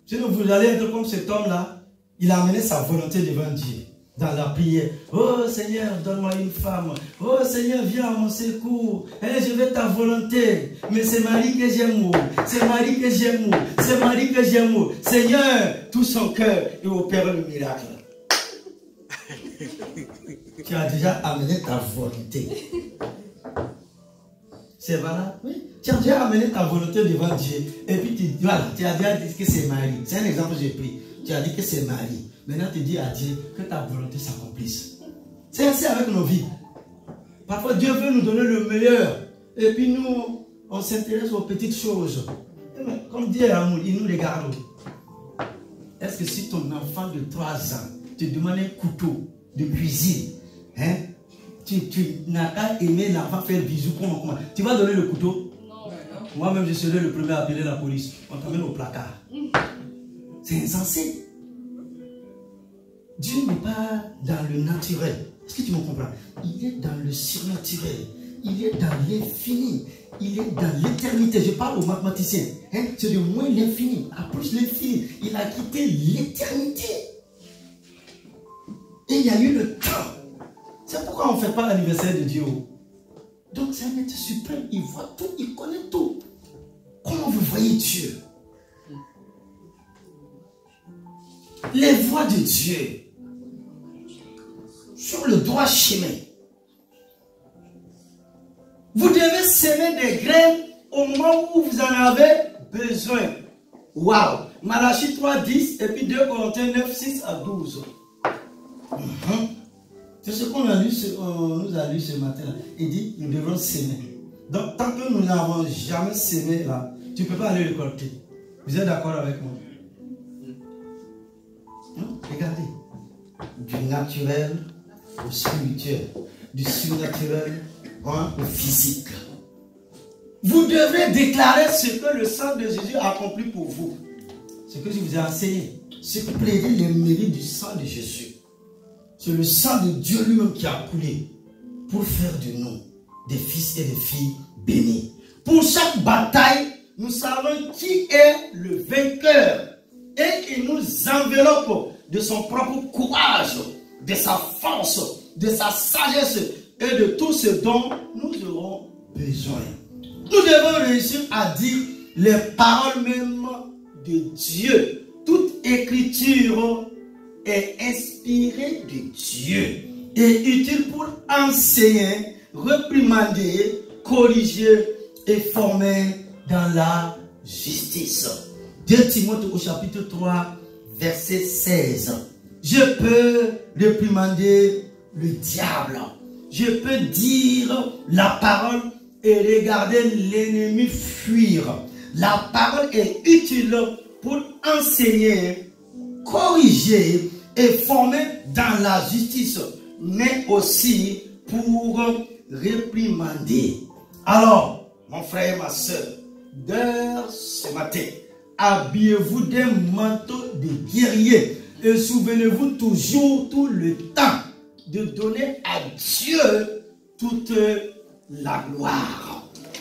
Sinon, vous allez être comme cet homme-là. Il a amené sa volonté devant Dieu. Dans la prière. Oh Seigneur, donne-moi une femme. Oh Seigneur, viens à mon secours. Je veux ta volonté. Mais c'est Marie que j'aime. C'est Marie que j'aime. C'est Marie que j'aime. Seigneur, tout son cœur et opère le miracle. Tu as déjà amené ta volonté. C'est valable, oui. Tu as déjà amené ta volonté devant Dieu. Et puis tu as déjà dit que c'est Marie. C'est un exemple que j'ai pris. Tu as dit que c'est Marie. Maintenant tu dis à Dieu que ta volonté s'accomplisse. C'est ainsi avec nos vies. Parfois Dieu veut nous donner le meilleur. Et puis nous, on s'intéresse aux petites choses. Mais comme Dieu est amour, il nous regarde. Est-ce que si ton enfant de 3 ans te demande un couteau de cuisine, tu n'as pas aimé l'enfant faire bisous, comment? Tu vas donner le couteau? Non. Moi-même, je serai le premier à appeler la police. On t'amène au placard. C'est insensé. Dieu n'est pas dans le naturel. Est-ce que tu me comprends? Il est dans le surnaturel. Il est dans l'infini. Il est dans l'éternité. Je parle aux mathématiciens. C'est de moins l'infini à plus l'infini. Il a quitté l'éternité. Et il y a eu le temps. C'est pourquoi on ne fait pas l'anniversaire de Dieu. Donc c'est un être suprême. Il voit tout, il connaît tout. Comment vous voyez Dieu? Les voies de Dieu sur le droit chemin. Vous devez semer des graines au moment où vous en avez besoin. Waouh! Malachie 3, 10 et puis 2 Corinthiens 9, 6 à 12. C'est ce qu'on a lu, nous a lu ce matin. Il dit, nous devons s'aimer. Donc, tant que nous n'avons jamais s'aimé là, tu ne peux pas aller récolter. Vous êtes d'accord avec moi? Regardez. Du naturel au spirituel. Du surnaturel au physique. Vous devrez déclarer ce que le sang de Jésus a accompli pour vous. Ce que je vous ai enseigné. Ce que plaider les mérites du sang de Jésus. C'est le sang de Dieu lui-même qui a coulé pour faire de nous des fils et des filles bénis. Pour chaque bataille, nous savons qui est le vainqueur et il nous enveloppe de son propre courage, de sa force, de sa sagesse et de tout ce dont nous aurons besoin. Nous devons réussir à dire les paroles même de Dieu. Toute écriture est inspirée de Dieu et utile pour enseigner, réprimander, corriger et former dans la justice. 2 Timothée au chapitre 3, verset 16. Je peux réprimander le diable. Je peux dire la parole et regarder l'ennemi fuir. La parole est utile pour enseigner, corriger et former dans la justice, mais aussi pour réprimander. Alors, mon frère et ma soeur, dès ce matin, habillez-vous d'un manteau de guerrier et souvenez-vous toujours, tout le temps, de donner à Dieu toute la gloire.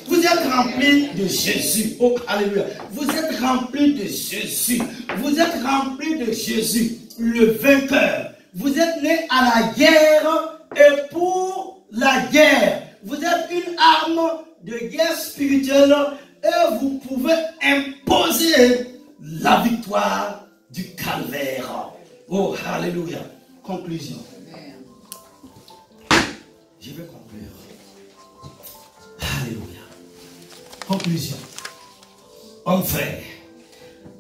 Vous êtes remplis de Jésus. Oh, alléluia. Vous êtes remplis de Jésus. Vous êtes remplis de Jésus, le vainqueur. Vous êtes nés à la guerre et pour la guerre. Vous êtes une arme de guerre spirituelle et vous pouvez imposer la victoire du calvaire. Oh, alléluia. Conclusion. Je vais conclure. Alléluia. Conclusion. Homme frère,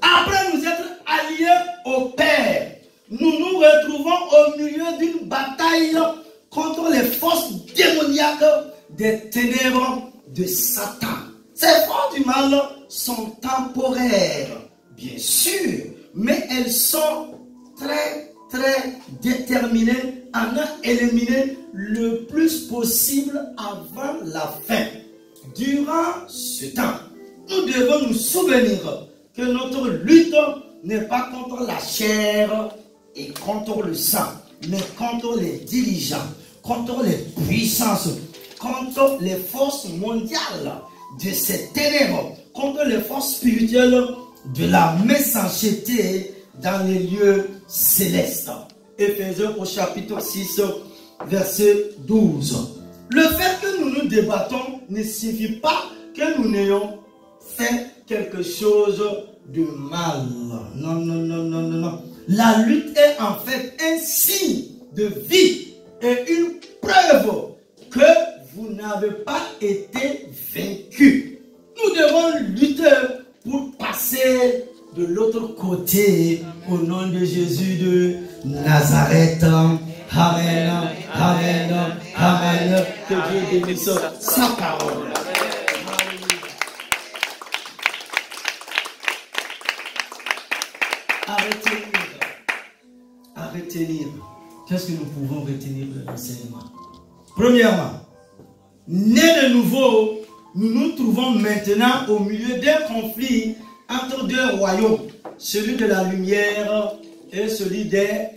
après nous être alliés au Père, nous nous retrouvons au milieu d'une bataille contre les forces démoniaques des ténèbres de Satan. Ces forces du mal sont temporaires, bien sûr, mais elles sont très déterminées à en éliminer le plus possible avant la fin. Durant ce temps, nous devons nous souvenir que notre lutte n'est pas contre la chair et contre le sang, mais contre les dirigeants, contre les puissances, contre les forces mondiales de ces ténèbres, contre les forces spirituelles de la méchanceté dans les lieux célestes. Éphésiens au chapitre 6, verset 12. Le fait que nous nous débattons ne signifie pas que nous n'ayons fait quelque chose de mal. Non. La lutte est en fait un signe de vie et une preuve que vous n'avez pas été vaincu. Nous devons lutter pour passer de l'autre côté. Au nom de Jésus de Nazareth. Amen, amen, amen. Que Dieu bénisse sa parole. À retenir. Qu'est-ce que nous pouvons retenir de l'enseignement? Premièrement, nés de nouveau, nous nous trouvons maintenant au milieu d'un conflit entre deux royaumes, celui de la lumière et celui des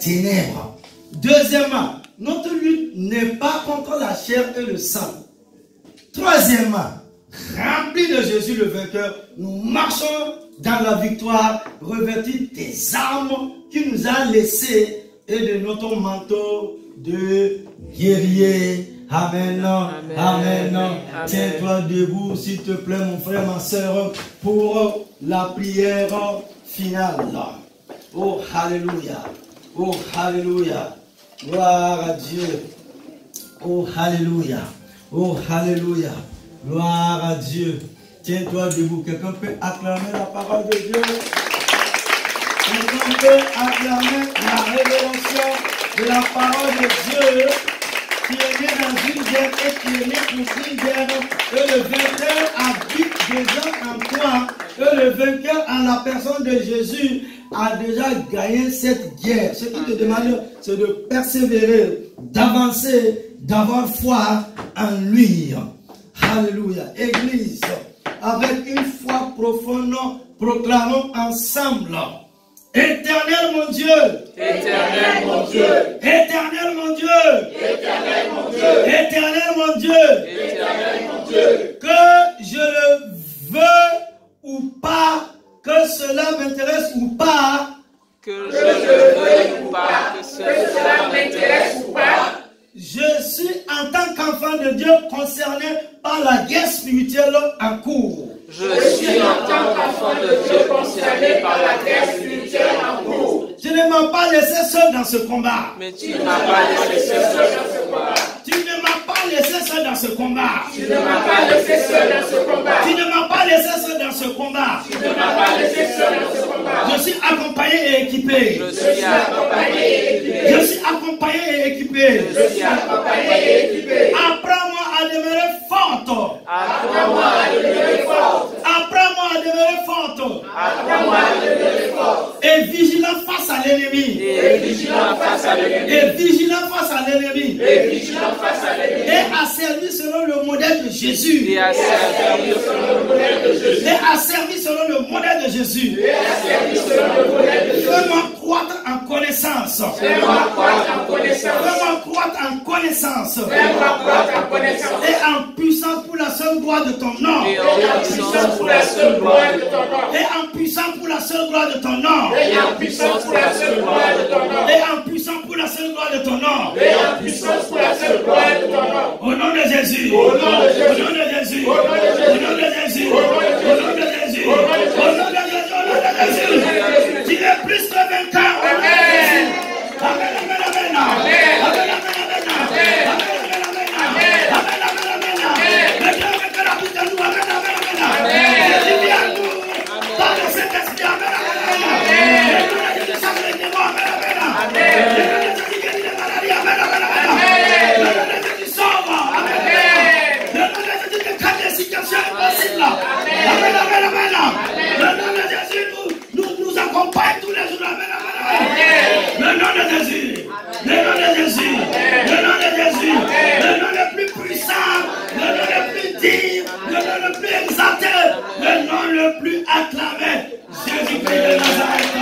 ténèbres. Deuxièmement, notre lutte n'est pas contre la chair et le sang. Troisièmement, remplis de Jésus le vainqueur, nous marchons dans la victoire, revêtis des armes qu'il nous a laissées et de notre manteau de guerrier. Amen. Amen. Tiens-toi debout, s'il te plaît, mon frère, ma soeur, pour la prière finale. Oh, alléluia. Oh, alléluia. Gloire à Dieu. Oh, alléluia. Oh, alléluia. Gloire à Dieu. Tiens-toi debout. Quelqu'un peut acclamer la parole de Dieu. Quelqu'un peut acclamer la révélation de la parole de Dieu qui est né dans une guerre et qui est né pour une guerre. Et le vainqueur habite déjà en toi. Et le vainqueur en la personne de Jésus a déjà gagné cette guerre. Ce qui te demande, c'est de persévérer, d'avancer, d'avoir foi en lui. Alléluia. Église, avec une foi profonde, proclamons ensemble. Éternel mon Dieu, Éternel mon Dieu, Éternel mon Dieu, Éternel mon Dieu, Éternel mon Dieu, Éternel mon Dieu, que je le veux ou pas, que cela m'intéresse ou pas, que je le veuille ou pas, que cela m'intéresse ou pas, je suis en tant qu'enfant de Dieu concerné par la guerre spirituelle en cours. je suis en tant qu'enfant de Dieu concerné par la guerre spirituelle en cours. Tu ne m'as pas laissé seul dans ce combat. Mais tu ne m'as pas laissé seul dans ce combat. Tu ne m'as pas laissé seul dans ce combat. Tu ne m'as pas laissé seul dans ce combat. Tu ne m'as pas laissé seul dans ce combat. Tu ne m'as pas laissé seul dans ce combat. Je suis accompagné et équipé. Je suis accompagné et équipé. Je suis accompagné et équipé. Je suis accompagné et équipé. Apprends-moi à demeurer forte. Apprends-moi à demeurer forte. Apprends-moi à demeurer forte. Apprends-moi à demeurer forte. Et vigilant face à l'ennemi. Et vigilant face à l'ennemi. Et vigilant face à l'ennemi. Et vigilant face à l'ennemi. Et à servir selon le modèle de Jésus. Et à servir selon le modèle de Jésus. Et à servir selon le modèle de Jésus. Et à servir selon le modèle de Jésus. Fais-moi croître en connaissance. Fais-moi croître en connaissance. Fais-moi croître en connaissance. Fais-moi croître en connaissance. Et en puissance pour la seule gloire de ton nom. Et en puissance pour la seule gloire de ton nom. Et en puissance pour la seule gloire de ton nom. Et en puissance pour la seule gloire de ton nom. Et en puissance pour la seule gloire de ton nom. Et en puissance pour la seule gloire de ton nom. Au nom de Jésus. Au nom de Jésus. Au nom de Jésus. Au nom de Jésus. Au nom de Jésus. Au nom de Au nom de Jésus. Au nom de Jésus. Au nom de Jésus. Au nom de Jésus. Tu es plus que vainqueur. Amen. Amen. Amen. Amen. Amen. Amen. Nous accompagne tous les jours. Le nom de Jésus. Le nom de Jésus. Le nom de Jésus. Le nom le plus puissant. Le nom le plus digne. Le nom le plus exalté. Le nom le plus acclamé. Jésus-Christ de Nazareth.